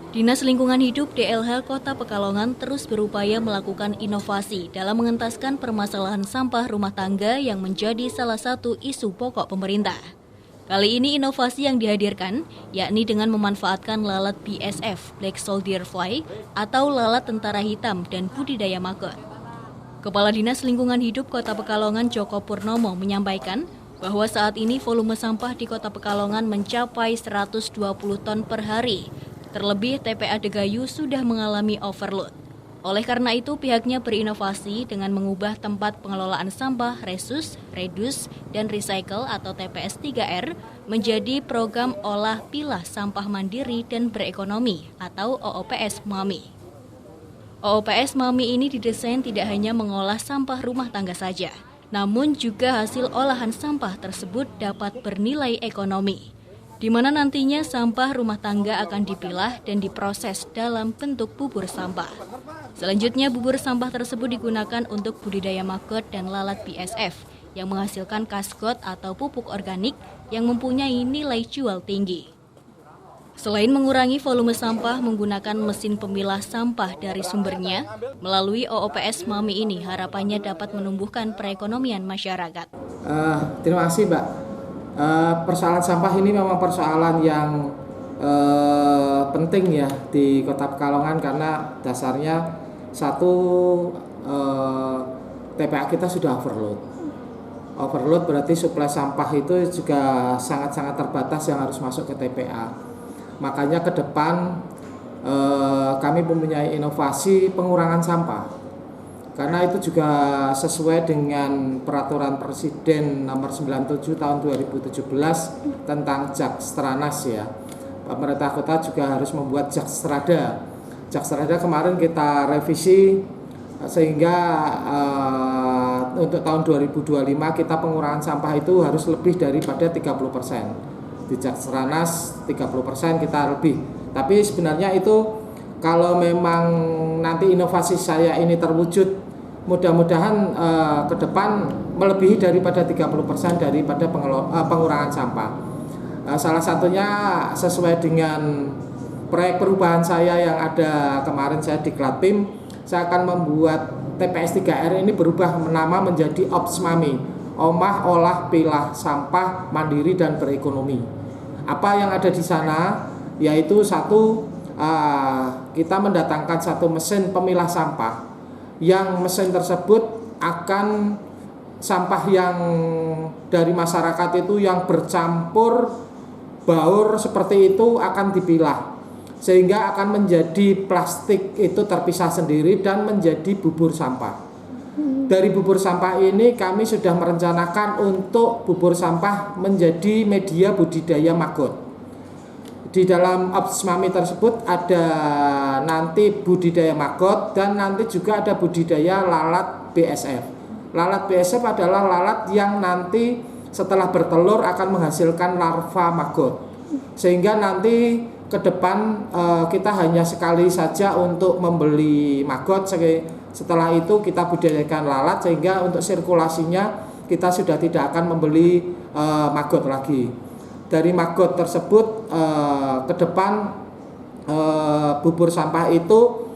Dinas Lingkungan Hidup DLH Kota Pekalongan terus berupaya melakukan inovasi dalam mengentaskan permasalahan sampah rumah tangga yang menjadi salah satu isu pokok pemerintah. Kali ini inovasi yang dihadirkan yakni dengan memanfaatkan lalat BSF (Black Soldier Fly) atau lalat tentara hitam dan budidaya maggot. Kepala Dinas Lingkungan Hidup Kota Pekalongan Joko Purnomo menyampaikan bahwa saat ini volume sampah di Kota Pekalongan mencapai 120 ton per hari. Terlebih TPA Degayu sudah mengalami overload. Oleh karena itu pihaknya berinovasi dengan mengubah tempat pengelolaan sampah Resus, Reduce, dan Recycle atau TPS 3R menjadi program olah pilah sampah mandiri dan berekonomi atau OOPS MAMI. OOPS MAMI ini didesain tidak hanya mengolah sampah rumah tangga saja, namun juga hasil olahan sampah tersebut dapat bernilai ekonomi, di mana nantinya sampah rumah tangga akan dipilah dan diproses dalam bentuk bubur sampah. Selanjutnya, bubur sampah tersebut digunakan untuk budidaya maggot dan lalat BSF yang menghasilkan kasgot atau pupuk organik yang mempunyai nilai jual tinggi. Selain mengurangi volume sampah menggunakan mesin pemilah sampah dari sumbernya, melalui OOPS MAMI ini harapannya dapat menumbuhkan perekonomian masyarakat. Terima kasih, Mbak. Persoalan sampah ini memang persoalan yang penting ya di Kota Pekalongan karena dasarnya satu TPA kita sudah overload. Overload berarti suplai sampah itu juga sangat-sangat terbatas yang harus masuk ke TPA. Makanya ke depan kami mempunyai inovasi pengurangan sampah. Karena itu juga sesuai dengan peraturan Presiden nomor 97 tahun 2017 tentang Jakstranas ya. Pemerintah kota juga harus membuat Jakstrada. Jakstrada kemarin kita revisi sehingga untuk tahun 2025 kita pengurangan sampah itu harus lebih daripada 30%. Di Jakstranas 30% kita lebih. Tapi sebenarnya itu kalau memang nanti inovasi saya ini terwujud, mudah-mudahan ke depan melebihi daripada 30% daripada pengurangan sampah. Salah satunya sesuai dengan proyek perubahan saya yang ada kemarin saya di Klatim, saya akan membuat TPS 3R ini berubah nama menjadi OPS MAMI, Omah Olah Pilah Sampah Mandiri dan Berekonomi. Apa yang ada di sana? Yaitu satu, kita mendatangkan satu mesin pemilah sampah yang mesin tersebut akan sampah yang dari masyarakat itu yang bercampur baur seperti itu akan dipilah sehingga akan menjadi plastik itu terpisah sendiri dan menjadi bubur sampah. Dari bubur sampah ini kami sudah merencanakan untuk bubur sampah menjadi media budidaya maggot. Di dalam OPS MAMI tersebut ada nanti budidaya maggot dan nanti juga ada budidaya lalat BSF. Lalat BSF adalah lalat yang nanti setelah bertelur akan menghasilkan larva maggot. Sehingga nanti ke depan kita hanya sekali saja untuk membeli maggot, setelah itu kita budidayakan lalat sehingga untuk sirkulasinya kita sudah tidak akan membeli maggot lagi. Dari maggot tersebut ke depan bubur sampah itu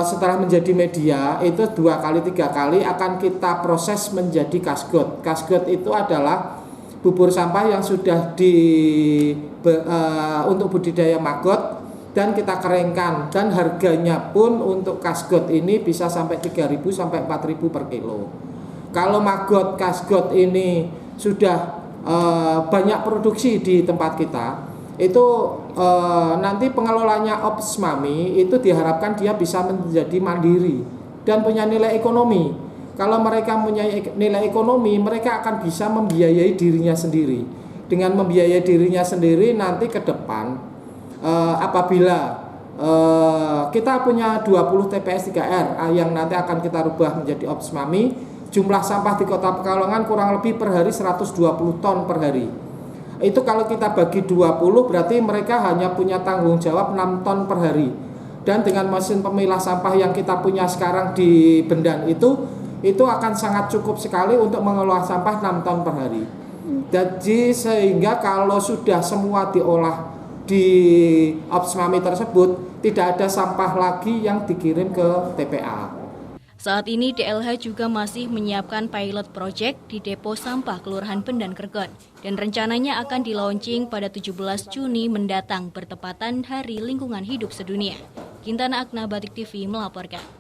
setelah menjadi media itu 2 kali 3 kali akan kita proses menjadi kasgot. Kasgot itu adalah bubur sampah yang sudah untuk budidaya maggot dan kita keringkan, dan harganya pun untuk kasgot ini bisa sampai 3.000 sampai 4.000 per kilo. Kalau maggot kasgot ini sudah banyak produksi di tempat kita, itu nanti pengelolanya OPS MAMI itu diharapkan dia bisa menjadi mandiri dan punya nilai ekonomi. Kalau mereka punya nilai ekonomi, mereka akan bisa membiayai dirinya sendiri. Dengan membiayai dirinya sendiri nanti ke depan apabila kita punya 20 TPS 3R yang nanti akan kita rubah menjadi OPS MAMI, jumlah sampah di Kota Pekalongan kurang lebih per hari 120 ton per hari. Itu kalau kita bagi 20 berarti mereka hanya punya tanggung jawab 6 ton per hari. Dan dengan mesin pemilah sampah yang kita punya sekarang di Bendan itu akan sangat cukup sekali untuk mengelola sampah 6 ton per hari. Jadi sehingga kalau sudah semua diolah di Opsmami tersebut tidak ada sampah lagi yang dikirim ke TPA. Saat ini DLH juga masih menyiapkan pilot project di depo sampah Kelurahan Pendan Krekon dan rencananya akan di-launching pada 17 Juni mendatang bertepatan Hari Lingkungan Hidup Sedunia. Kintana Akna, Batik TV melaporkan.